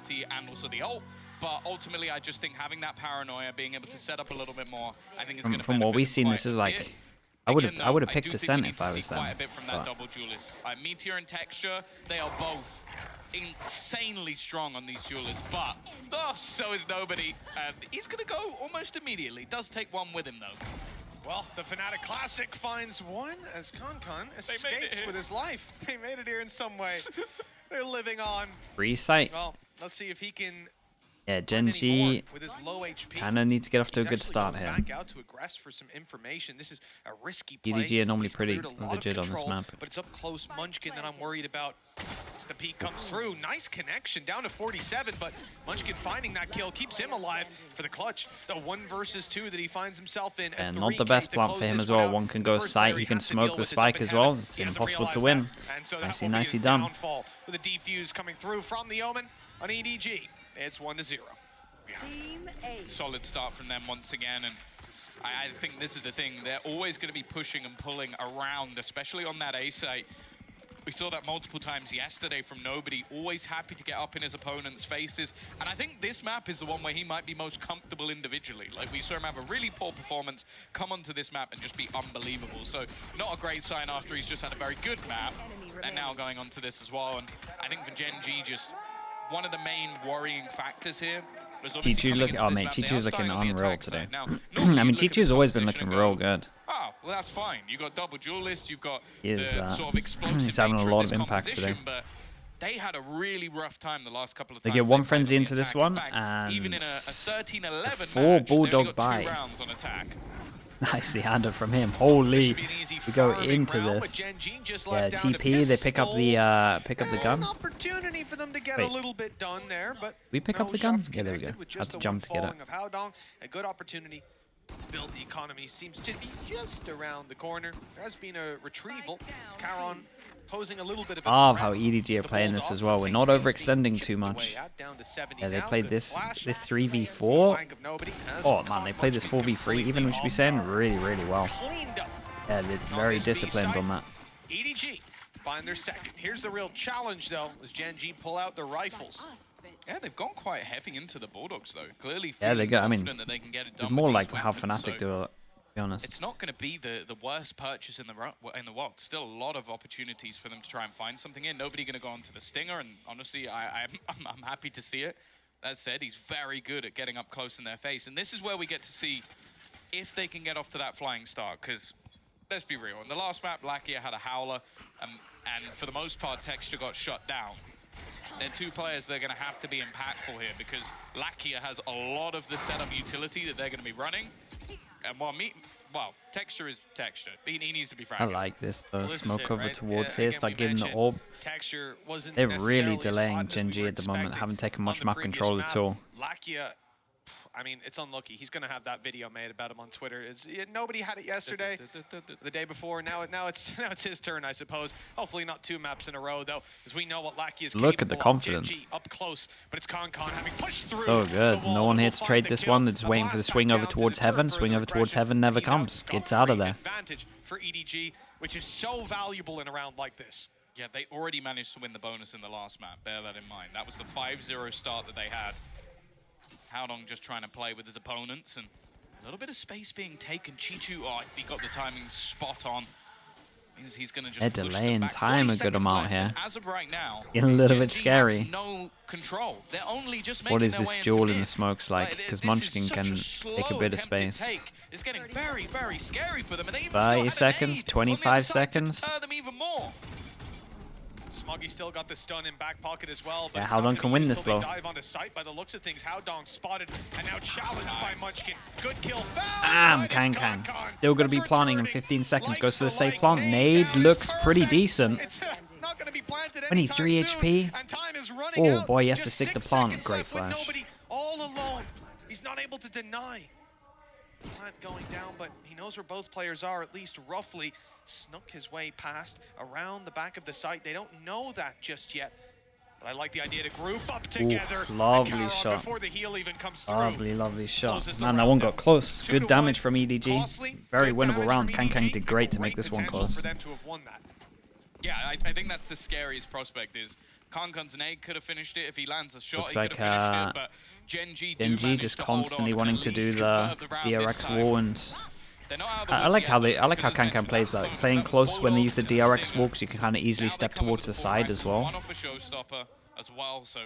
ability and also the ult. But ultimately, I just think having that paranoia, being able to set up a little bit more, I think is going to From what we've seen, this is like I would have picked Descent if I was them. Quite a bit from that double duelist. Meteor and Texture, they are both insanely strong on these duelists, but so is Nobody. He's going to go almost immediately. Does take one with him though. Well, the Fnatic Classic finds one as Concon escapes with his life. They made it here in some way. They're living on. Free sight. Well, let's see if he can. Yeah, GenG with his low HP. kind of needs to get off to a good start here. Back out to aggress for some information. This is a risky play. EDG are normally pretty legit on this map. But it's up close. Munchkin that I'm worried about. As the peak comes through. Nice connection down to 47, but Munchkin finding that kill keeps him alive for the clutch. The 1 versus 2 that he finds himself in. And not the best plant for him as well. One can go sight, he can smoke the spike as well. It's impossible to win. Nicely done. With a defuse coming through from the Omen on EDG. It's 1-0. Solid start from them once again, and I think this is the thing. They're always going to be pushing and pulling around, especially on that A site. We saw that multiple times yesterday from Nobody, always happy to get up in his opponent's faces. And I think this map is the one where he might be most comfortable individually. Like, we saw him have a really poor performance, come onto this map and just be unbelievable. So not a great sign after he's just had a very good map, and now going on to this as well. And I think for GenG, just one of the main worrying factors here was Chichu looking, oh mate, Chichu's looking unreal today. I mean, Chichu's always been looking real good. Oh, well that's fine. You've got double duelist, you've got the sort of explosive he's having a lot of impact today. But they had a really rough time the last couple of times. They get one frenzy into this one, and even in a 13-11 4 match, bulldog buy. Nicely handled from him. Holy, we go into this. Yeah, TP. They pick up the gun. Opportunity for them to get a little bit done there, but we pick up the gun. Yeah, there we go. Had to jump to get it. A good opportunity to build the economy seems to be just around the corner. There has been a retrieval. Caron posing a little bit of how EDG are playing this as well. We're not overextending too much. Yeah, they played this 3v4. Oh man, they played this 4v3 even, we should be saying, really well. Yeah, they're very disciplined on that. EDG find their second. Here's the real challenge though, as GenG pull out their rifles. Yeah, they've gone quite heavy into the Bulldogs though. Clearly, yeah, they got. I mean, that they can get it done it's more like how Fnatic do it. Be honest. It's not going to be the worst purchase in the world. Still a lot of opportunities for them to try and find something in. Nobody going to go onto the Stinger, and honestly, I'm happy to see it. That said, he's very good at getting up close in their face, and this is where we get to see if they can get off to that flying start. Because let's be real, in the last map, Lakia had a howler, and for the most part, Texture got shut down. They're 2 players that are going to have to be impactful here because Lakia has a lot of the setup utility that they're going to be running. And while Texture is Texture, he needs to be fragile. I like this though. Smoke over towards here, start giving the orb. They're really delaying GenG at the moment, haven't taken much map control at all. Lakia, I mean, it's unlucky. He's going to have that video made about him on Twitter. Nobody had it yesterday, the day before. Now it's his turn, I suppose. Hopefully not 2 maps in a row, though, as we know what Lakia is. Look at the confidence. GenG up close, but it's Concon having pushed through. Oh, good. No one here to trade this one. They're just waiting for the swing over towards heaven. Swing over towards heaven never comes. Gets out of there. Advantage for EDG, which is so valuable in a round like this. Yeah, they already managed to win the bonus in the last map. Bear that in mind. That was the 5-0 start that they had. Haodong just trying to play with his opponents, and a little bit of space being taken. Chichu, he got the timing spot on. Means he's going to just they're delaying time a good amount here. As of right now, getting a little bit scary. No control. They're only just what is this duel in the smokes like? Because Munchkin can take a bit of space. It's getting very scary for them. And they even 30 seconds, 25 seconds. Them even more. Smoggy still got the stun in back pocket as well. But yeah, Haodong can win this though. Dive onto sight by the looks of things. Haodong spotted and now challenged by Munchkin. Good kill. Kang. Still going to be planting in 15 seconds. Goes for the safe plant. Nade looks pretty decent. 23 HP. Oh boy, he has to stick the plant. Great flash. All alone. He's not able to deny. Plant going down, but he knows where both players are, at least roughly. Snuck his way past around the back of the site. They don't know that just yet. But I like the idea to group up together. Lovely shot. Before the heal even comes through. Lovely shot. Man, that one got close. Good damage from EDG. Very winnable round. Kang did great to make this one close. Yeah, I think that's the scariest prospect is Kankan's nade could have finished it if he lands the shot. Looks he like, could have finished it, but GenG just constantly wanting to do the DRX wall, and I like how Kankan plays that. Playing close when they use the DRX wall, because you can kind of easily step towards the side as well. One off a showstopper as well, so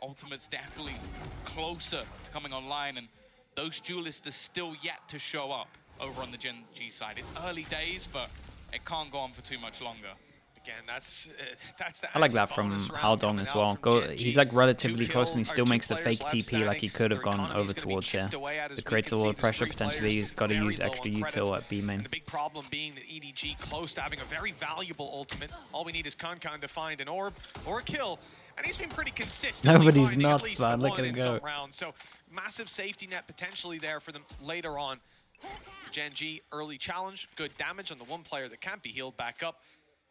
Ultimate's definitely closer to coming online, and those duelists are still yet to show up over on the GenG side. It's early days, but it can't go on for too much longer. Again, that's the I like that from Haldong as well. He's like relatively close, and he still makes the fake TP like he could have gone over towards here. It creates a lot of pressure. Potentially, he's got to use extra util at B main. The big problem being that EDG close to having a very valuable ultimate. All we need is Kankan to find an orb or a kill, and he's been pretty consistent. Nobody's nuts, man. Look at him go. So massive safety net potentially there for them later on. GenG early challenge, good damage on the one player that can't be healed back up.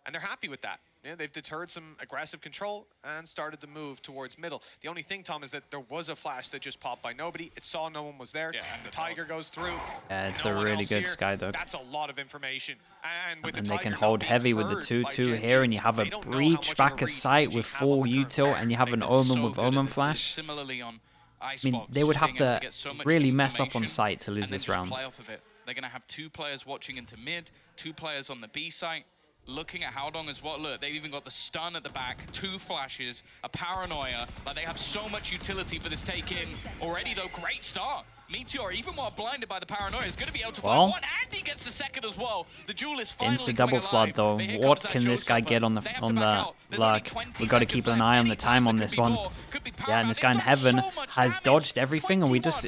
And they're happy with that. Yeah, they've deterred some aggressive control and started to move towards middle. The only thing, Tom, is that there was a flash that just popped by nobody. It saw no one was there. Yeah, and the Tiger goes through. Yeah, it's a really good Skydog. That's a lot of information. And they can hold heavy with the 2-2 here, and you have a breach back a site with full util, and you have an Omen with Omen flash. Similarly on I mean, they would have to really mess up on site to lose this round. They're going to have 2 players watching into mid, 2 players on the B site. Looking at Haldong as well. Look, they've even got the stun at the back, 2 flashes, a paranoia. Like, they have so much utility for this take-in already, though. Great start. Meteor, even while blinded by the paranoia, is going to be able to find one, and he gets the second as well. The Jewel is finally insta double flood though. What can this guy get on the luck? We've got to keep an eye on the time on this one. Yeah, and this guy in heaven has dodged everything, and we just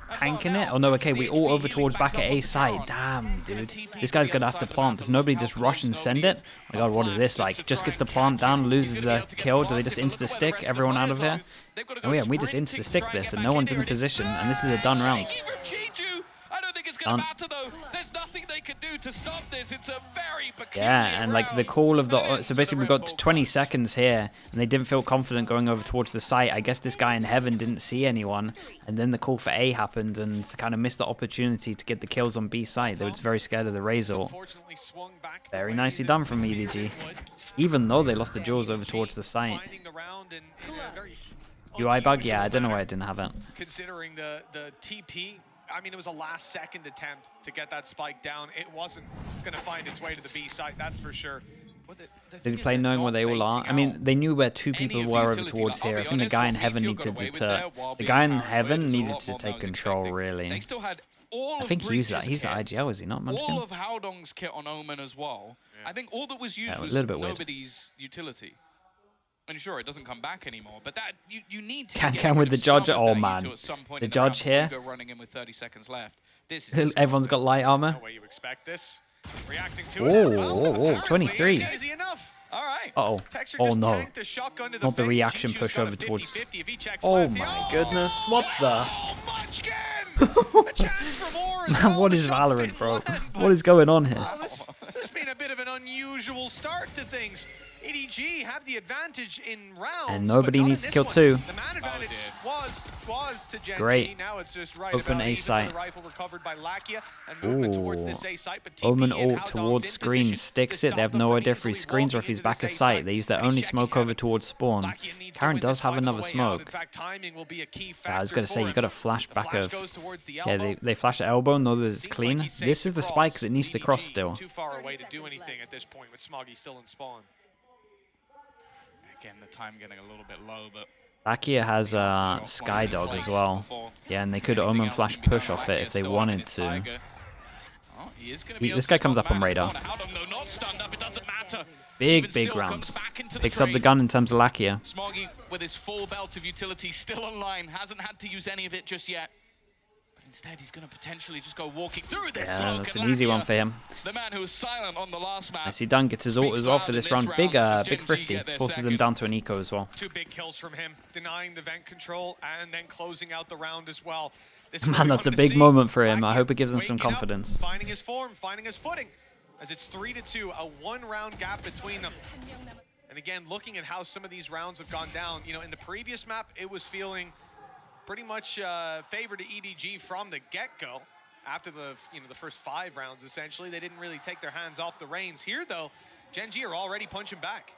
hanking it. Oh no, okay, we all over towards back at A side. Damn, dude. This guy's gonna have to plant. Does nobody just rush and send it? Oh my god, what is this like? Just gets the plant down, loses the kill. Do they just insta stick everyone out of here? Oh yeah, we just insta stick this, and no one's in position, and this is a done round. I don't think it's gonna matter though. There's nothing they can do to stop this. It's a very peculiar yeah, and like the call of the so basically we've got 20 seconds here, and they didn't feel confident going over towards the site. I guess this guy in heaven didn't see anyone, and then the call for A happened, and kind of missed the opportunity to get the kills on B site. They were just very scared of the Razor. Very nicely done from EDG, even though they lost the jewels over towards the site. UI bug? Yeah, I don't know why I didn't have it. Considering the TP, I mean, it was a last-second attempt to get that spike down. It wasn't going to find its way to the B site, that's for sure. Did they play knowing where they all are? I mean, they knew where 2 people were over towards here. I think the guy in heaven needed to take control, really. I think he used that. He's the IGL, is he not, Munchkin? All of Haldong's kit on Omen as well. I think all that was used was nobody's utility. And sure, it doesn't come back anymore, but that you need to can with the Judge. Oh man, the Judge here. Running in with 30 seconds left. This is everyone's got light armor. No way you expect this. Reacting to it. Oh, 23. Is he enough? All right. Uh-oh. Oh no. Not the reaction push over towards. Oh my goodness. What the? Man, what is Valorant, bro? What is going on here? This has been a bit of an unusual start to things. EDG have the advantage in rounds, and nobody needs to kill 2. The man advantage was to GenG. Great. Now it's just right open A site. Omen ult towards screen, sticks it. They have no idea if he screens or if he's back a site. They use their only smoke over towards spawn. Karen does have another smoke. I was gonna say you gotta flash back of. Yeah, they flash at elbow. Know that it's clean. This is the spike that needs to cross still. Too far away to do anything at this point with Smoggy still in spawn. Again, the time getting a little bit low, but Lakia has Skydog as well. Yeah, and they could Omen flash push off it if they wanted to. This guy comes up on radar. Big rounds. Picks up the gun in terms of Lakia. Smoggy with his full belt of utility still online, hasn't had to use any of it just yet. Instead, he's going to potentially just go walking through this. Yeah, that's an easy one for him. The man who was silent on the last match. I see Dunn gets his ult as well for this round. Big thrifty. Forces them down to an eco as well. 2 big kills from him, denying the vent control and then closing out the round as well. Man, that's a big moment for him. I hope it gives him some confidence. Finding his form, finding his footing, as it's 3-2, a 1-round gap between them. And again, looking at how some of these rounds have gone down, you know, in the previous map, it was feeling pretty much favored to EDG from the get-go. After the first 5 rounds, essentially, they didn't really take their hands off the reins. Here, though, GenG are already punching back.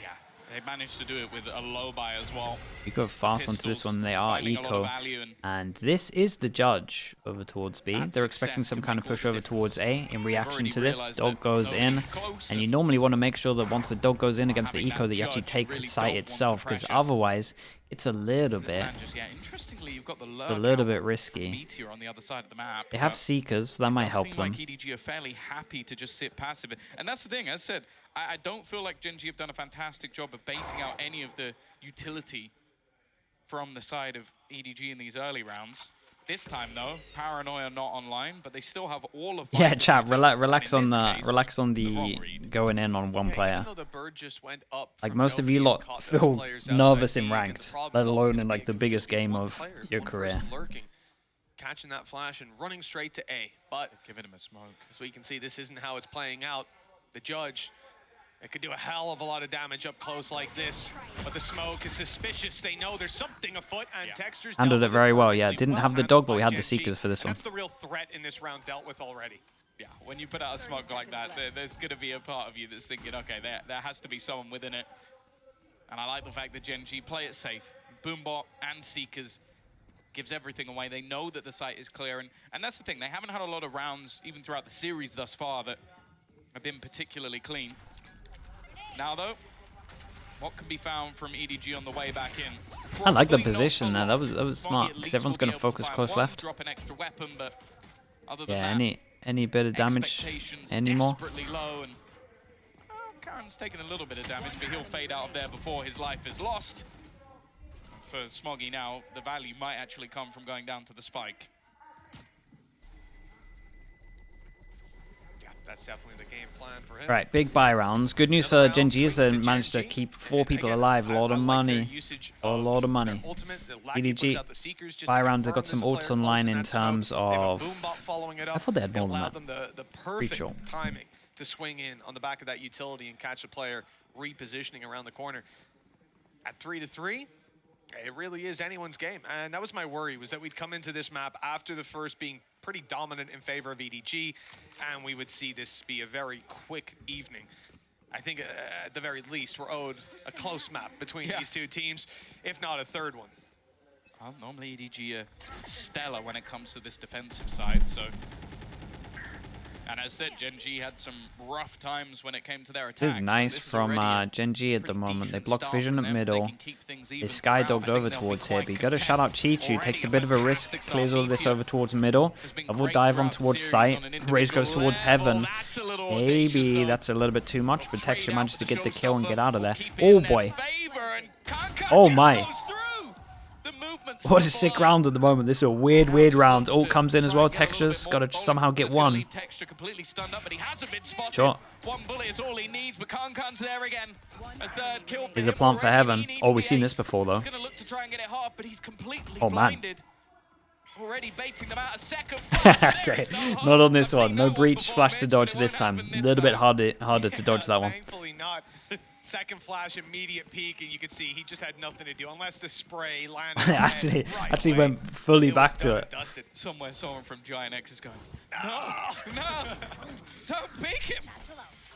Yeah, they managed to do it with a low buy as well. You go fast onto this one. They are eco, and this is the judge over towards B. They're expecting some kind of push over towards A in reaction to this. Dog goes in, and you normally want to make sure that once the dog goes in against the eco, that you actually take the site itself, because otherwise it's a little bit risky. Meteor on the other side of the map. They have Seekers, so that might help them. Like EDG are fairly happy to just sit passive, and that's the thing. As I said, I don't feel like GenG have done a fantastic job of baiting out any of the utility from the side of EDG in these early rounds. This time, though, Paranoia not online, but they still have all of. Yeah, chat. Relax on the going in on one player. Like most of you lot feel nervous in ranked, let alone in like the biggest game of your career. Catching that flash and running straight to A, but giving him a smoke. So we can see this isn't how it's playing out. The judge. It could do a hell of a lot of damage up close like this, but the smoke is suspicious. They know there's something afoot, and Texture's handled it very well. Yeah, didn't have the dog, but we had the Seekers for this one. That's the real threat in this round dealt with already. Yeah, when you put out a smoke like that, there's going to be a part of you that's thinking, okay, there has to be someone within it. And I like the fact that GenG play it safe. Boombot and Seekers gives everything away. They know that the site is clear, and that's the thing. They haven't had a lot of rounds, even throughout the series thus far, that have been particularly clean. Now, though, what can be found from EDG on the way back in? I like the position there. That was smart, because everyone's going to focus close left. Drop an extra weapon, but other yeah, than any bit of damage anymore. Karen's taking a little bit of damage, but he'll fade out of there before his life is lost. For Smoggy now, the value might actually come from going down to the spike. That's definitely the game plan for him. Right, big buy rounds. Good news for GenG is they managed to keep 4 people alive. A lot of money. A lot of money. EDG buy round, they got some ults online in terms of. I thought they had more than that. The perfect timing to swing in on the back of that utility and catch a player repositioning around the corner. At 3-3, it really is anyone's game. And that was my worry, was that we'd come into this map after the first being pretty dominant in favor of EDG, and we would see this be a very quick evening. I think at the very least we're owed a close map between these two teams, if not a third one. Well, normally EDG are stellar when it comes to this defensive side, so. And as said, GenG had some rough times when it came to their attacks. This is nice from GenG at the moment. They block vision at middle. They skydogged over towards here, but you got to shout out Chichu. Takes a bit of a risk, clears all of this over towards middle. Double dive on towards site. Rage goes towards heaven. Maybe that's a little bit too much, but Texture managed to get the kill and get out of there. Oh boy. Oh my. What a sick round at the moment. This is a weird round. Ult comes in as well. Texture's got to somehow get one. Sure. One bullet is all he needs, but Kankan's there again. A third kill. Here's a plant for heaven. Oh, we've seen this before though. He's going to look to try and get it half, but he's completely blinded. Already baiting them out a second. Okay, not on this one. No breach flash to dodge this time. A little bit harder to dodge that one. Thankfully not. Second flash, immediate peek, and you can see he just had nothing to do unless the spray landed. actually went fully back to it. Somewhere someone from Giant X is going, no, don't peek him.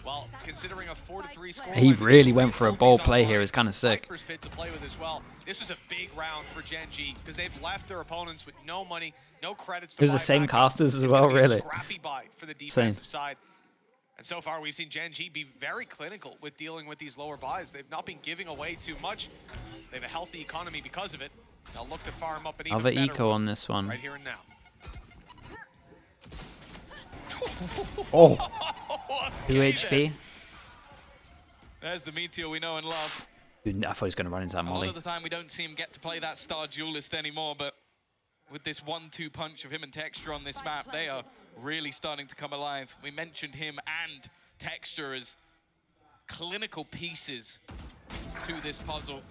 Well, considering a 4-3 score, he really went for a bold play here. It's kind of sick. To play with as well. This was a big round for GenG because they've left their opponents with no money, no credits. It was the same casters as well, really. Scrappy buy for the defensive side. And so far, we've seen GenG be very clinical with dealing with these lower buys. They've not been giving away too much. They have a healthy economy because of it. They'll look to farm up an even better eco on this one. Right here and now. Oh, 2 HP. There's the Meteor we know and love. Dude, I thought he was going to run into that molly. A lot of the time, we don't see him get to play that star duelist anymore, but with this 1-2 punch of him and Texture on this map, they are really starting to come alive. We mentioned him and Texture as clinical pieces to this puzzle.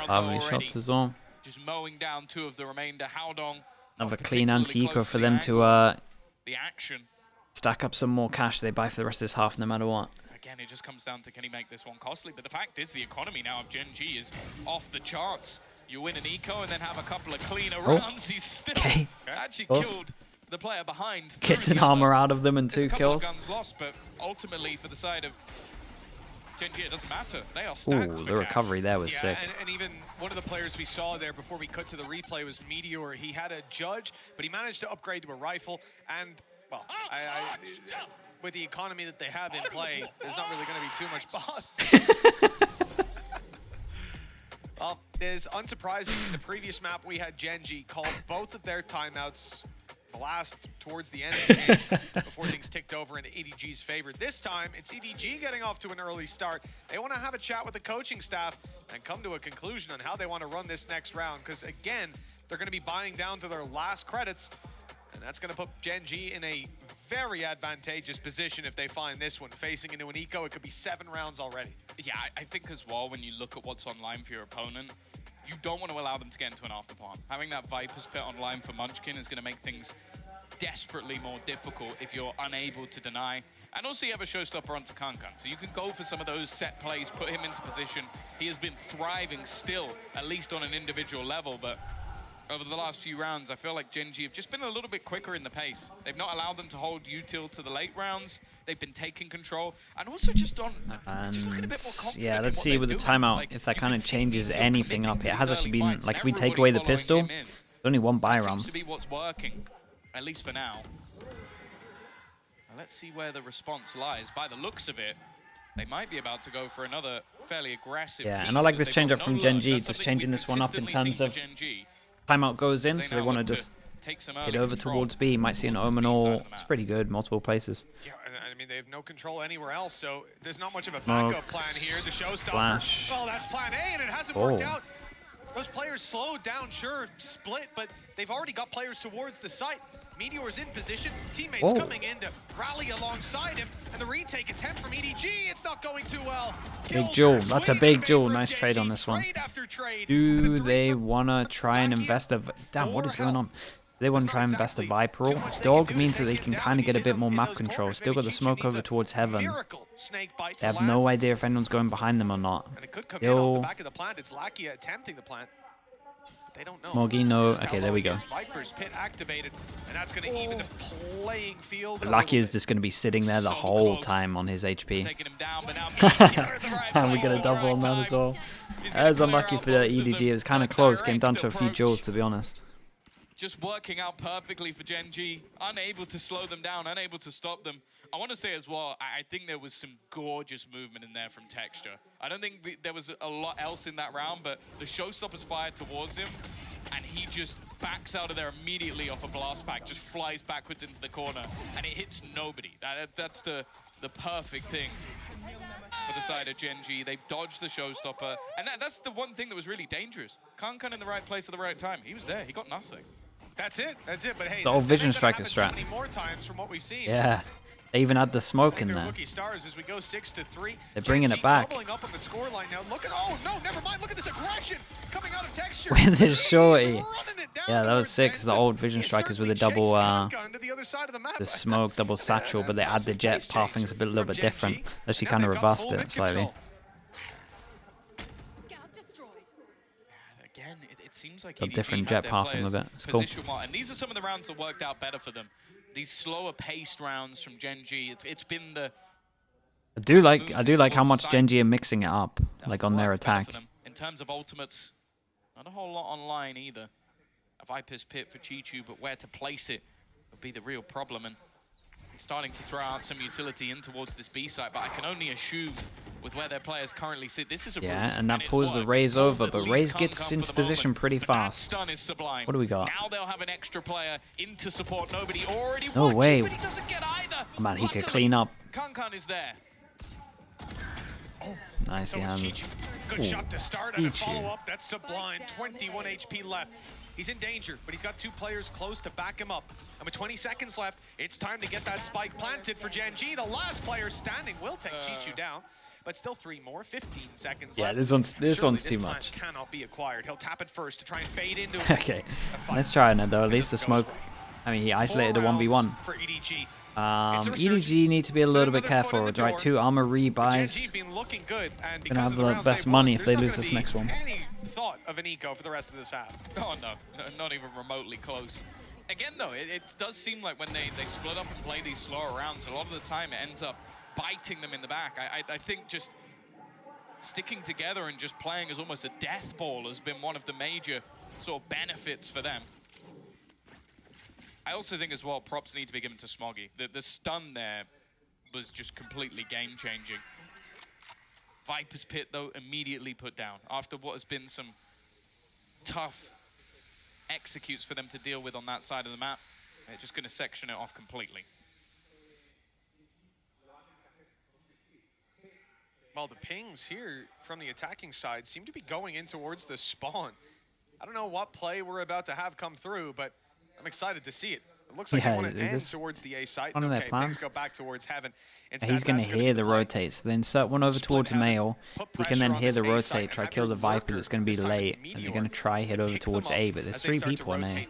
Lovely shots as well. Just mowing down 2 of the remainder. Howdong. Another clean anti-eco for them to the action. Stack up some more cash they buy for the rest of this half no matter what. Again, it just comes down to can he make this one costly. But the fact is the economy now of GenG is off the charts. You win an eco and then have a couple of cleaner rounds. He's still actually killed the player behind. Gets an armor out of them and 2 kills. Guns lost, but ultimately for the side of GenG, it doesn't matter. They are stacked. Ooh, the recovery there was sick. And even one of the players we saw there before we cut to the replay was Meteor. He had a judge, but he managed to upgrade to a rifle. And, well, with the economy that they have in play, there's not really going to be too much bot. Well, it is unsurprising. In the previous map, we had GenG called both of their timeouts blast towards the end of the game before things ticked over into EDG's favor. This time, it's EDG getting off to an early start. They want to have a chat with the coaching staff and come to a conclusion on how they want to run this next round, because again, they're going to be buying down to their last credits, and that's going to put GenG in a very advantageous position if they find this one. Facing into an eco, it could be 7 rounds already. Yeah, I think as well, when you look at what's online for your opponent, you don't want to allow them to get into an afterplan. Having that Viper's Pit online for Munchkin is going to make things desperately more difficult if you're unable to deny. And also you have a showstopper onto Kankan, so you can go for some of those set plays, put him into position. He has been thriving still, at least on an individual level, but over the last few rounds, I feel like GenG have just been a little bit quicker in the pace. They've not allowed them to hold util to the late rounds. They've been taking control, and also just on just looking a bit more confident. Yeah, let's see with the timeout like, if that kind of changes anything up. It has actually been, like, if we take away the pistol, there's only 1 buy round. Seems to be what's working, at least for now. Let's see where the response lies. By the looks of it, they might be about to go for another fairly aggressive piece, and I like this change up from GenG, That's just something changing we've this one up in terms of GenG. timeout goes in, They so now they want to look just take some hit early over control towards B. Might see an towards the Omen B side or of the it's map. pretty good, multiple places. Yeah, and I mean, they have no control anywhere else, so there's not much of a Smoke. backup plan here. The showstopper. Flash. Well, that's plan A, and it hasn't worked out. Those players slowed down, sure, split, but they've already got players towards the site. Meteor's in position, teammates coming in to rally alongside him, and the retake attempt from EDG, it's not going too well. Big jewel, that's a big jewel. Nice trade on this one. Do they want to try and invest a... Damn, what is going on? They want to try and invest a Viper. Dog means that they can kind of get a bit more map control. Still got the smoke over towards Heaven. They have no idea if anyone's going behind them or not. And it could come in off the back of the plant. It's Lakia attempting the plant. They don't know. Mogi, no. Okay, there we go. Viper's Pit activated, and that's going to even the playing field. Lucky is just going to be sitting there the whole time on his HP. Taking him down, but now And we get a double on that as well. That was unlucky for the EDG. It was kind of close. Came down to a few jewels, to be honest. Just working out perfectly for GenG, unable to slow them down, unable to stop them. I want to say as well, I think there was some gorgeous movement in there from Texture. I don't think there was a lot else in that round, but the showstoppers fired towards him, and he just backs out of there immediately off a blast pack, just flies backwards into the corner, and it hits nobody. That's the perfect thing for the side of GenG. They dodged the showstopper, and that's the one thing that was really dangerous. Kankan in the right place at the right time. He was there. He got nothing. That's it. But hey, the old Vision Striker strat. More times from what we've seen. Yeah. They even had the smoke in there. Stars as we go 6-3. They're bringing it back. Up on the score line now. Look at, oh no, never mind. Look at this aggression coming out of Texture. With his shorty. Yeah, that was sick. The old Vision Strikers with a double, the smoke, double satchel, but they add the jet pathing's a little bit different. Actually kind of reversed it slightly. Again, it seems like a different jet pathing with it. It's cool. And these are some of the rounds that worked out better for them. These slower paced rounds from GenG, it's been the... I do like how much GenG are mixing it up, like on their attack. In terms of ultimates, not a whole lot online either. A Viper's Pit for Chichu, but where to place it would be the real problem. And he's starting to throw out some utility in towards this B site, but I can only assume with where their players currently sit, this is a and that pulls the Raze over, but Raze gets into position pretty fast. Stun is sublime. What do we got? Now they'll have an extra player into support. Nobody already no way. But he doesn't get either. Oh, man, he could clean up. Kankan is there. Nicely handled. Good shot to start and a follow-up. That's sublime. 21 HP left. He's in danger, but he's got 2 players close to back him up. And with 20 seconds left, it's time to get that spike planted for GenG. The last player standing will take Chichu down. But still 3 more, 15 seconds left. Yeah, this one's too much. Cannot be acquired. He'll tap it first to try and fade into it. Okay, let's try it though. At least the smoke. I mean, he isolated a 1v1. For EDG. EDG need to be a little bit careful. Right, 2 armor rebuys. Gonna have the best money if they lose this next one. Any thought of an eco for the rest of this half? Oh no, not even remotely close. again, though, it does seem like when they split up and play these slower rounds, a lot of the time it ends up biting them in the back. I think just sticking together and just playing as almost a death ball has been one of the major sort of benefits for them. I also think as well, props need to be given to Smoggy. The stun there was just completely game-changing. Viper's Pit, though, immediately put down after what has been some tough executes for them to deal with on that side of the map. They're just going to section it off completely. Well, the pings here from the attacking side seem to be going in towards the spawn. I don't know what play we're about to have come through, but I'm excited to see it. It looks like they want to end towards the A site. One of their plans? Go back towards heaven. He's going to hear the rotate, so then insert one over towards Mail. He can then hear the rotate, try kill the Viper that's going to be late, and they're going to try hit over towards A, but there's 3 people in A.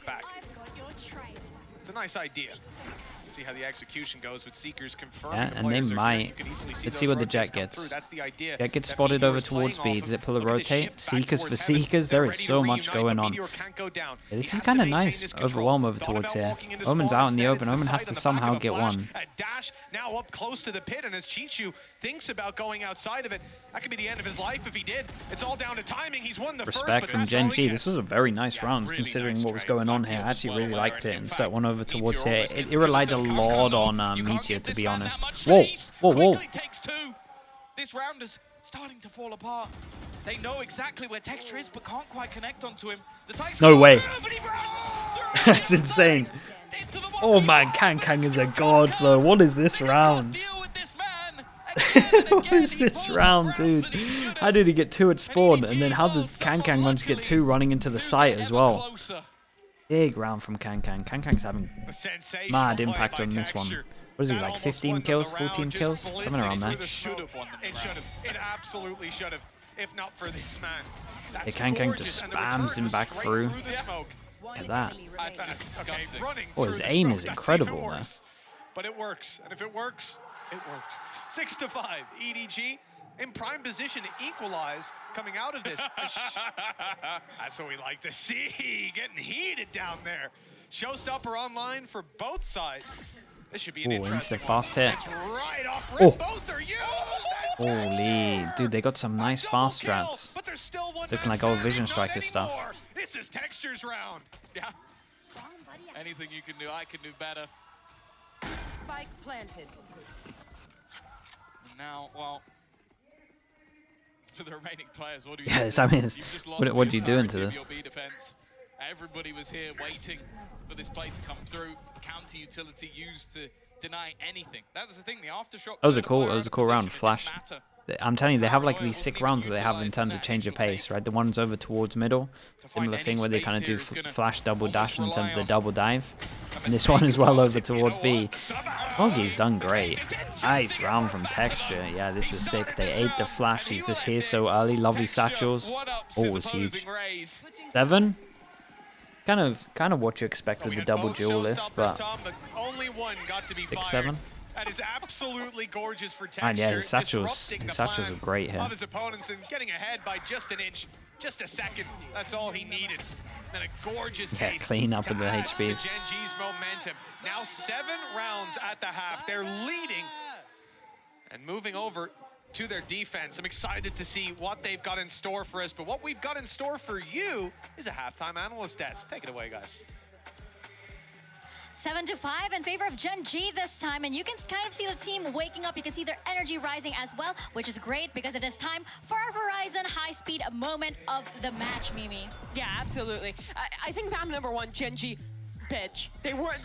It's a nice idea. See how the execution goes with Seekers confirming. Yeah, and they might. Let's see what the Jet gets. Jet gets spotted over towards B. Does it pull a rotate? Seekers for Seekers. There is so much going on. Yeah, this is kind of nice. Overwhelm over towards here. Omen's out in the open. Omen has to somehow get one. Dash now up close to the pit, and as Chichu thinks about going outside of it, that could be the end of his life if he did. It's all down to timing. He's won the Respect from GenG. This was a very nice round considering what was going on here. I actually really liked it. And set one over towards here. It relied a lot on Meteor, to be honest. Whoa, whoa, whoa. This round is starting to fall apart. They know exactly where Texture is, but can't quite connect onto him. No way. That's insane. Oh man, Kang is a god though. What is this round? What is this round, dude? How did he get 2 at spawn? And then how did Kang manage to get 2 running into the site as well? Big round from Kang. Kang's having mad impact on this one. What is he, like 15 kills, 14 kills? Something around there. It should have. It absolutely should have. If not for this man. Yeah, Kang just spams him back through. Look at that. Oh, his aim is incredible there. But it works. And if it works, it works. 6-5. EDG in prime position to equalize coming out of this. That's what we like to see. Getting heated down there. Showstopper online for both sides. This should be an interesting fast hit. It's right off rip. Both are used. Holy, dude, they got some nice fast strats. Looking like old Vision Striker stuff. This is Texture's round. Yeah. Anything you can do, I can do better. Spike planted. Now, well, for the remaining players, what do you do? Yes, I mean, what do you do into this? Everybody was here waiting for this play to come through. Counter utility used to deny anything. That was the thing. The aftershock. That was a cool round. Flash. I'm telling you, they have like these sick rounds that they have in terms of change of pace, right? The ones over towards middle, similar thing where they kind of do flash double dash in terms of the double dive. And this one as well over towards B. Smoggy's done great. Nice round from Texture. Yeah, this was sick. They ate the flash. He's just here so early. Lovely satchels. Oh, it was huge. 7. Kind of what you expect with the double duelist, but only one got to be 6-7. That is absolutely gorgeous for Texture. And yeah, his satchels are great here. Of his opponents and getting ahead by just an inch, just a second. That's all he needed. And a gorgeous clean up with the HPs. GenG's momentum. Now 7 rounds at the half. They're leading and moving over to their defense. I'm excited to see what they've got in store for us, but what we've got in store for you is a halftime analyst desk. Take it away, guys. 7-5 in favor of GenG this time, and you can kind of see the team waking up. You can see their energy rising as well, which is great because it is time for our Verizon high-speed moment of the match, Mimi. Yeah, absolutely. I think map number 1, GenG, bitch. They weren't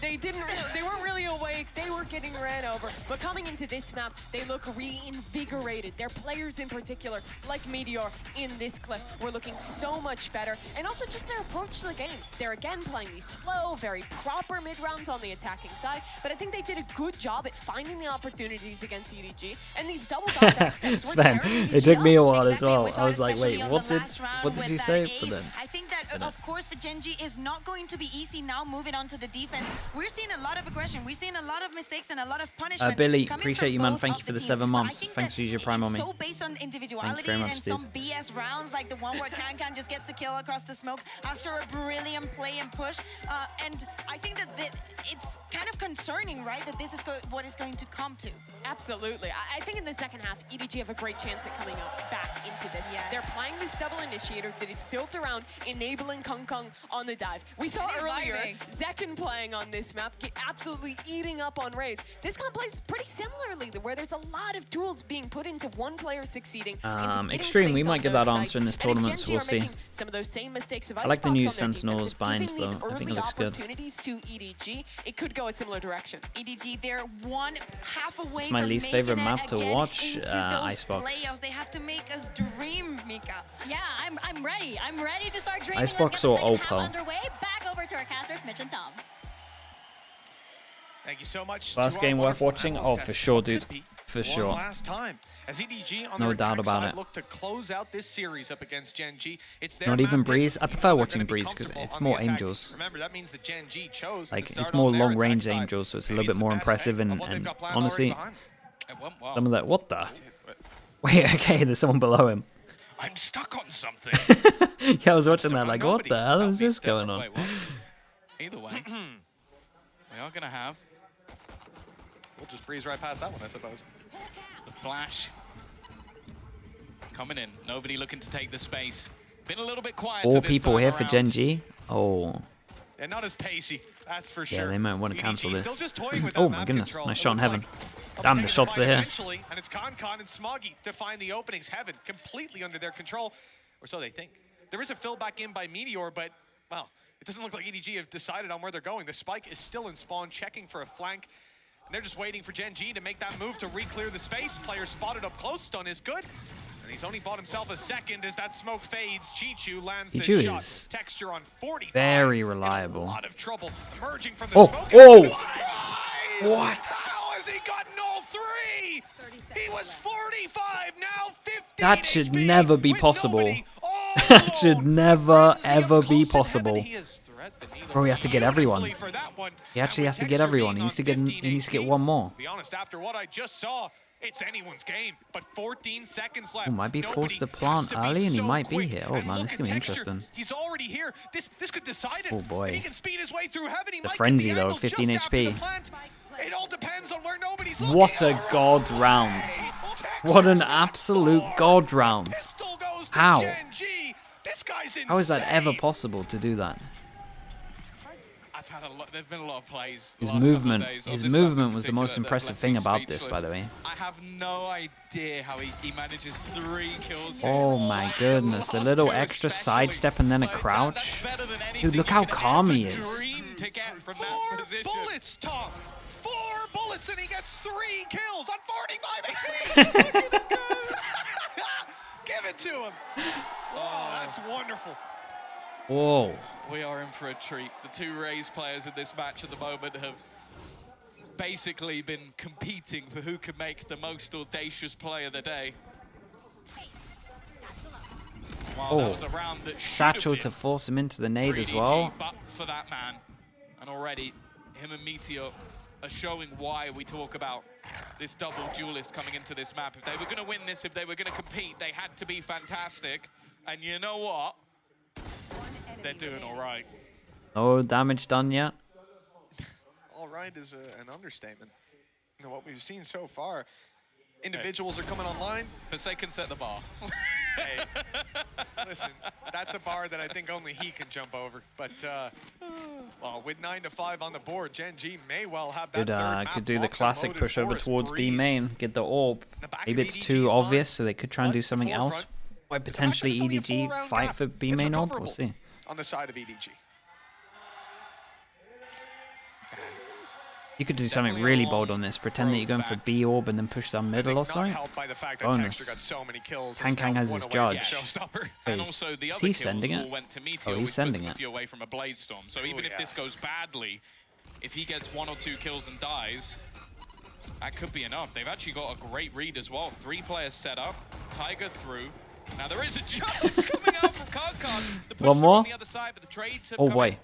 really awake. They were getting ran over. But coming into this map, they look reinvigorated. Their players in particular, like Meteor in this clip, were looking so much better. And also just their approach to the game. They're again playing these slow, very proper mid-rounds on the attacking side. But I think they did a good job at finding the opportunities against EDG. And these double dot accents were there. It took me a while as well. I was like, wait, what did you say? But then, I think that, of course, for GenG is not going to be easy now moving it onto the defense. We're seeing a lot of aggression. We're seeing a lot of mistakes and a lot of punishment. Billy, appreciate you, man. Thank you for the 7 months. Thanks for using your Prime on me. So based on individuality and some BS rounds, like the one where Can just gets the kill across the smoke after a brilliant play and push. And I think that it's kind of concerning, right, that this is what is going to come to. Absolutely. I think in the second half, EDG have a great chance at coming up back into this. Yes. They're playing this double initiator that is built around enabling Kong Kong on the dive. We saw earlier Zekken playing on this map, absolutely eating up on Raze. This comp plays pretty similarly, where there's a lot of tools being put into one player succeeding. Extreme, we might get that answer in this tournament, so we'll see. Some of those same mistakes of I like the new Sentinels binds, though. I think it looks good. Opportunities to EDG, it could go a similar direction. EDG, they're one half away. It's my least favorite map to watch, Icebox. Playoffs. They have to make us dream, Mika. Yeah, I'm ready. I'm ready to start dreaming. Icebox or Oppo? Underway. Back over to our casters, Mitch and Tom. Thank you so much. Last game worth watching? Oh, for sure, dude. For sure. Last time, as EDG on No doubt about it. Look to close out this series up against GenG. It's Not even Breeze. I prefer watching Breeze because it's more Angels. Remember, that means that GenG chose like it's more long-range Angels, so it's a little bit more impressive. And honestly, some of that. What the? Wait, okay, there's someone below him. I'm stuck on something. Yeah, I was watching that. Like, what the hell is this going on? Wait, what? Either way, we are gonna have. We'll just breeze right past that one, I suppose. The flash coming in. Nobody looking to take the space. Been a little bit quiet. All people here for GenG. Oh. And not as pacey, that's for sure. Yeah, they might want to cancel this. With oh my goodness, nice shot in heaven. Damn, the shots are here. And it's Con and Smoggy to find the openings. Heaven completely under their control, or so they think. There is a fill back in by Meteor, but wow, it doesn't look like EDG have decided on where they're going. The spike is still in spawn, checking for a flank. And they're just waiting for GenG to make that move to re-clear the space. Player spotted up close, stun is good. And he's only bought himself a second as that smoke fades. Chichu lands the shot. Texture on 45. Very reliable. A lot of trouble emerging from the smoke. Oh! What? How has he gotten all three? He was 45, now 50. That should never be possible. That should never, ever be possible. Bro, he has to get everyone. He actually has to get everyone. He needs to get one more. To be honest, after what I just saw, it's anyone's game. But 14 seconds left. Oh, might be forced to plant early, and he might be here. Oh man, this is gonna be interesting. He's already here. This could decide it. Oh boy. He can speed his way through heaven. The frenzy though, 15 HP. It all depends on where nobody's looking. What a god round! What an absolute god round! How? How is that ever possible to do that? There's been a lot of plays. His movement was the most impressive thing about this, by the way. I have no idea how he manages 3 kills. Oh my goodness, the little extra sidestep and then a crouch. Dude, look how calm he is. 4 bullets, Tom. 4 bullets and he gets 3 kills on 45 HP. Give it to him. Oh, that's wonderful. Whoa. We are in for a treat. The 2 Raze players in this match at the moment have basically been competing for who can make the most audacious play of the day. Well, that was a round that Satchel to force him into the nade as well. But for that man, and already him and Meteor are showing why we talk about this double duelist coming into this map. If they were going to win this, if they were going to compete, they had to be fantastic. And you know what? They're doing all right. No damage done yet. All right is an understatement. You know, what we've seen so far, individuals are coming online. Forsaken set the bar. Hey, listen, that's a bar that I think only he can jump over. But well, with 9 to 5 on the board, GenG may well have that could do the classic push over towards B main, get the orb. Maybe it's too obvious, so they could try and do something else. Or potentially EDG fight for B main orb. We'll see. On the side of EDG. You could do something really bold on this. Pretend that you're going for B orb and then push down middle or something. Bonus. Kang has his judge. Is he sending it? Oh, he's sending it. Away from a Blade Storm. So even if this goes badly, if he gets 1 or 2 kills and dies, that could be enough. They've actually got a great read as well. 3 players set up. Tiger through. Now there is a judge coming out from Kankan. One more? The other side, but the trades have oh boy.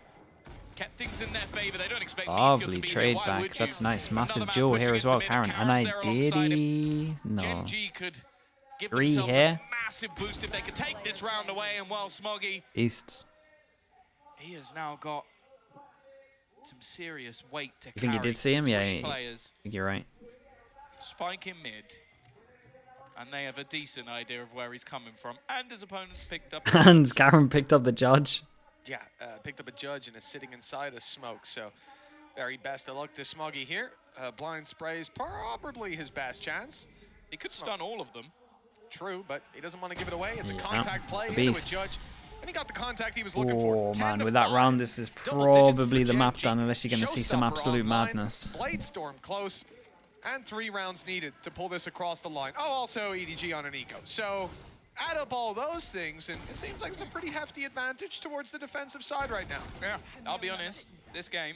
kept things in their favor. They don't expect Lovely trade back. That's nice. Massive duel here as well, Karen. And I did no. GenG could give 3 themselves here. a massive boost if they could take this round away. And well, Smoggy, East. he has now got some serious weight to You think you carry did see him? Yeah, three I players. think you're right. Spike in mid. And they have a decent idea of where he's coming from. And his opponents picked up. And Karen picked up the judge. Yeah, picked up a judge and is sitting inside a smoke. So very best of luck to Smoggy here. Blind spray is probably his best chance. He could stun all of them. True, but he doesn't want to give it away. It's a contact play into a Beast. judge. And he got the contact he was looking for. Oh man, with that round, this is probably the map done unless you're going to see some absolute madness. Blade Storm close. And 3 rounds needed to pull this across the line. Oh, also EDG on an eco. So add up all those things, and it seems like it's a pretty hefty advantage towards the defensive side right now. Yeah, I'll be honest. This game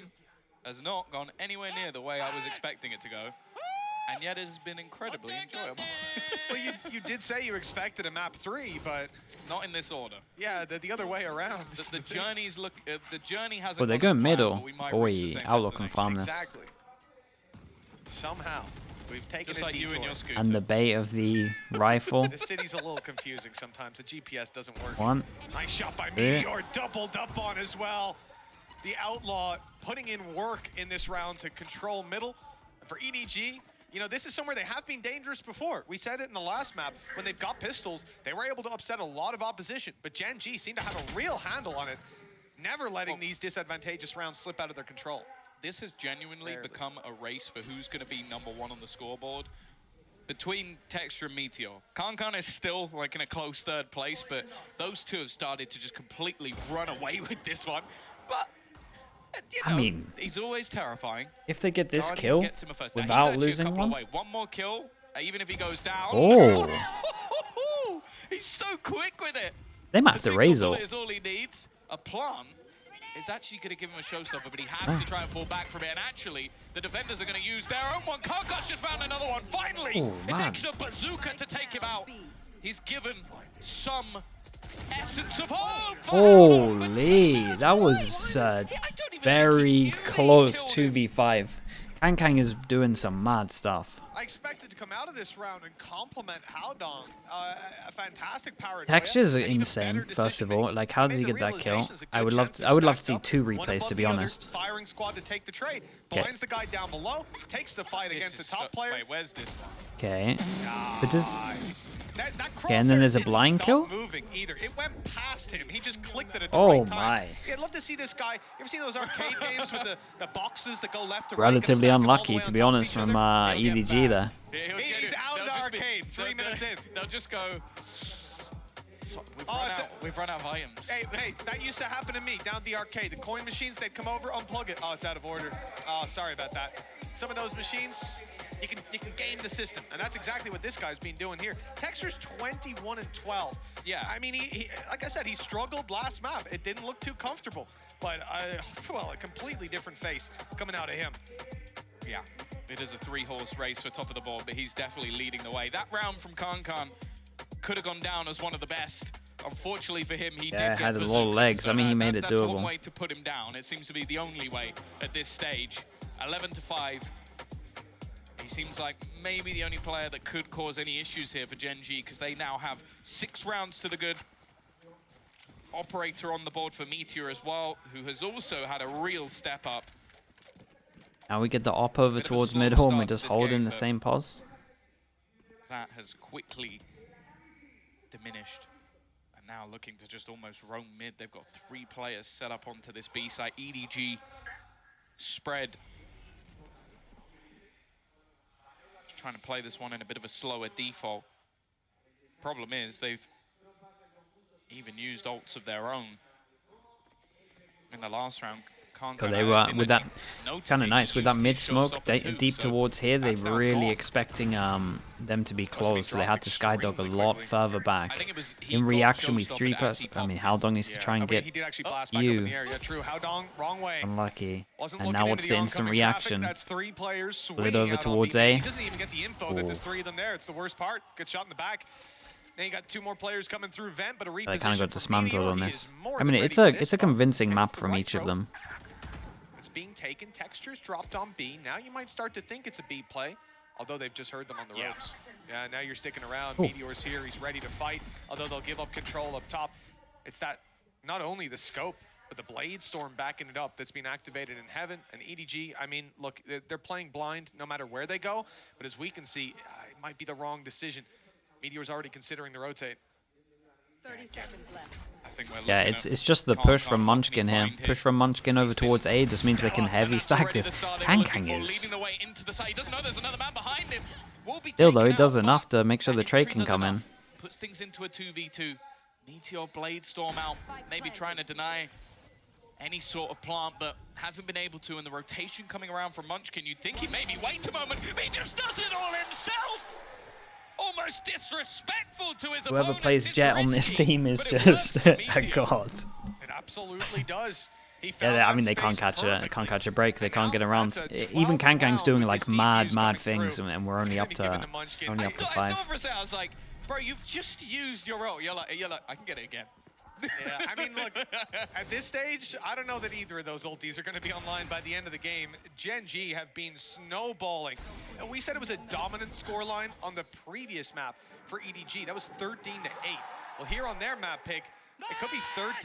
has not gone anywhere near the way I was expecting it to go. And yet it has been incredibly enjoyable. Well, you did say you expected a map 3, but not in this order. Yeah, the other way around. The journeys look. The journey hasn't. Well, they're gone going as planned, middle. but we might Oi, reach the same Outlook can destination. farm this. Exactly. Somehow, we've taken Just a like detour. you and your scooter. And the bait of the rifle. The city's a little confusing sometimes. The GPS doesn't work. 1. Nice shot by Yeah. Meteor, doubled up on as well. The Outlaw putting in work in this round to control middle. And for EDG, you know, this is somewhere they have been dangerous before. We said it in the last map. When they've got pistols, they were able to upset a lot of opposition. But GenG seemed to have a real handle on it, never letting these disadvantageous rounds slip out of their control. This has genuinely become a race for who's going to be #1 on the scoreboard between Texture and Meteor. Kankan is still like in a close 3rd place, but those two have started to just completely run away with this one. But you know, I mean, he's always terrifying. if they get this Guardian kill gets him a first. Now, he's without actually a losing couple one. away. One more kill, even if he goes down. Oh. He's so quick with it. They might have to raise all. ult. Is all he needs. A plant is actually going to give him a showstopper, but he has to try and fall back from it. And actually, the defenders are going to use their own one. Kankan's just found another one. Finally, Oh, it man. takes a bazooka to take him out. He's given some essence of hope. Holy, that was very close 2v5. Kang is doing some mad stuff. I expected to come out of this round and compliment Howdong. A fantastic power. Texture's insane, first of all. Like, how does he get that kill? I would love to see 2 replays, to be honest. Firing squad to take the trade. Blinds the guy down below, takes the fight against the top player. Wait, where's this one? Okay. But just... That Okay, and then there's a crosshair blind didn't kill? stop moving either. It went past him. He just clicked it at the Oh right time. my. Yeah, I'd love to see this guy. You ever seen those arcade games with the boxes that go left to right? Relatively and stack them all the unlucky, way to on be top of honest, each from other? He'll get EDG back. there. He's out of the arcade, 3 minutes in. They'll just go. So, Oh, we've run out of items. Hey, that used to happen to me down at the arcade. The coin machines, they'd come over, unplug it. Oh, it's out of order. Oh, sorry about that. Some of those machines, you can game the system, and that's exactly what this guy's been doing here. Texture's 21 and 12. Yeah. I mean, he like I said, he struggled last map. It didn't look too comfortable, but well, a completely different face coming out of him. Yeah, it is a 3-horse race for top of the board, but he's definitely leading the way. That round from Kankan could have gone down as one of the best. Unfortunately for him, he did get had a lot of bazooka, legs. so I mean, he made it that's one doable. way to put him down. It seems to be the only way at this stage. 11-5. He seems like maybe the only player that could cause any issues here for GenG, because they now have 6 rounds to the good. Operator on the board for Meteor as well, who has also had a real step up. Now we get the op over Bit of a towards slow middle and we start to just this hold game, in the but same pos. that has quickly diminished. And now looking to just almost roam mid. They've got 3 players set up onto this B site. EDG spread. Just trying to play this one in a bit of a slower default. Problem is they've even used ults of their own in the last round. Because they were, with that, kind of nice, with that mid smoke, deep towards here, they were really expecting them to be close, so they had to skydog a lot further back. In reaction, we 3+, I mean, Howdong needs to try and get you. Unlucky. And now what's the instant reaction? Split over towards A. He doesn't even get the info that there's 3 of them there. It's the worst part. Good shot in the back. Then you got 2 more players coming through vent, but a reposition. They kind of got from dismantled Meteor. on He this. is more I mean, than it's ready for a this one. convincing And map it's the from right each of throw. them. being taken. Textures dropped on B. Now you might start to think it's a B play, although they've just heard them on the ropes. Yeah, now you're sticking around. Ooh. Meteor's here. He's ready to fight, although they'll give up control up top. It's that, not only the scope, but the Blade Storm backing it up that's been activated in Heaven. And EDG, I mean, look, they're playing blind no matter where they go, but as we can see, it might be the wrong decision. Meteor's already considering the rotate. 30 seconds left. I think we're Yeah, it's just the push from Munchkin here. Push from Munchkin over towards A just means they can heavy stack this. KanKan is... Still though, he does enough to make sure the trade can come in. Puts things into a 2v2. Meteor Blade Storm out, maybe trying to deny any sort of plant, but hasn't been able to. And the rotation coming around from Munchkin, you'd think he'd maybe wait a moment, but he just does it all himself! Almost disrespectful to his Whoever opponent. plays It's Jet on this risky, team is but it just works for a Meteor. god. It absolutely does. He found Yeah, I that mean they space can't catch perfectly. a break. They And can't now get around. that's a Even 12 KanKan's doing round like with mad Steve Hughes things, coming and we're through. only up It's gonna be to given Munchkin. only up to I 5. thought for a second, I was like, bro, you've just used your ult. You're like, I can get it again. Yeah, I mean, look, at this stage, I don't know that either of those ultis are going to be online by the end of the game. GenG have been snowballing. We said it was a dominant scoreline on the previous map for EDG. That was 13-8. Well, here on their map pick, it could be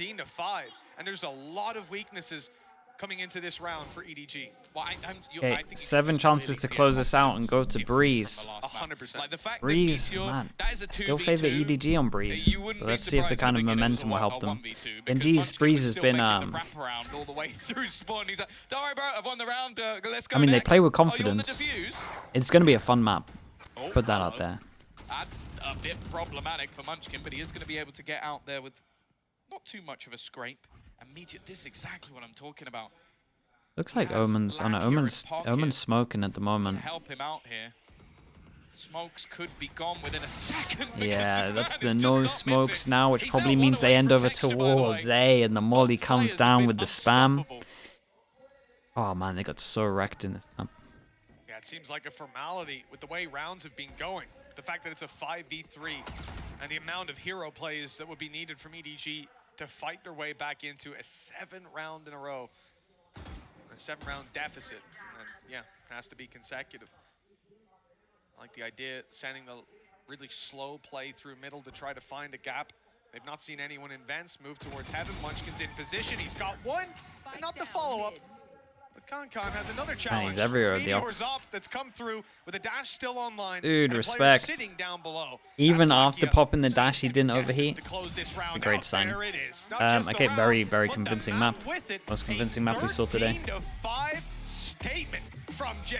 13-5. And there's a lot of weaknesses coming into this round for EDG. Well, I Okay, think you 7 just chances really to see close a this out and go confidence to difference Breeze. from the last map. 100%. Like the fact Breeze, that Meteor, man. that is a I still 2v2, favor EDG on Breeze. you wouldn't But be let's see if the surprised kind of if again it was momentum will help a them. 1v2, because GenG's Munchkin Breeze was has still been making the wraparound all the way through spawn. He's like, don't worry, bro, I've won the round. Let's go I mean, they next. play with Oh, you want the confidence. defuse? It's going to be a fun map. Oh, Put that out there. That's a bit problematic for Munchkin, but he is going to be able to get out there with not too much of a scrape. And Meteor, this is exactly what I'm talking about. Looks like has Omen's. Oh no, Black here in Omen's pocket smoking at the To moment. help him out here. Smokes could be gone within a second. because Yeah, this that's man the is just no not smokes missing. now, which He's probably now means one they away end from over texture, by the towards way. A, and the molly Both comes players have down been with the spam. unstoppable. Oh man, they got so wrecked in this map. Yeah, it seems like a formality with the way rounds have been going. The fact that it's a 5v3 and the amount of hero plays that would be needed from EDG to fight their way back into a 7-round in a row. A 7-round deficit. And yeah, it has to be consecutive. I like the idea, sending the really slow play through middle to try to find a gap. They've not seen anyone in vents. Move towards Heaven. Munchkin's in position. He's got one, and not the follow-up. But KanKan has another challenge. he's everywhere, the Meteor's up that's come through with a dash still online. Dude, and a player respect. Sitting down below. Even That's after Lakia. popping the dash, he Seems didn't destined overheat. to close this round A great out. sign. There it is. Not just the Okay, very, round, very but the convincing map map. with it. Most A convincing map we saw today. 13-5 statement from GenG.